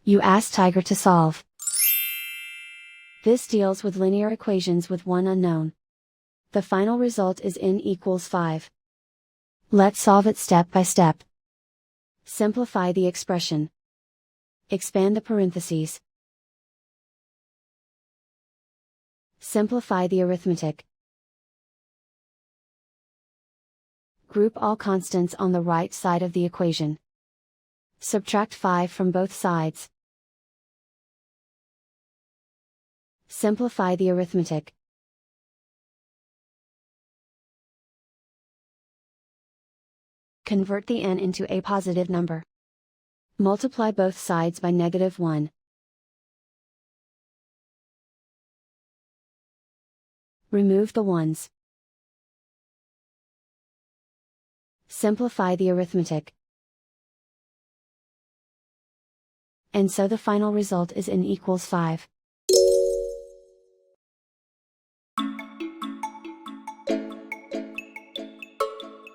You ask Tiger to solve. This deals with linear equations with one unknown. The final result is n equals 5. Let's solve it step by step. Simplify the expression. Expand the parentheses. Simplify the arithmetic. Group all constants on the right side of the equation. Subtract 5 from both sides. Simplify the arithmetic. Convert the n into a positive number. Multiply both sides by -1. Remove the ones. Simplify the arithmetic. And so the final result is n equals 5.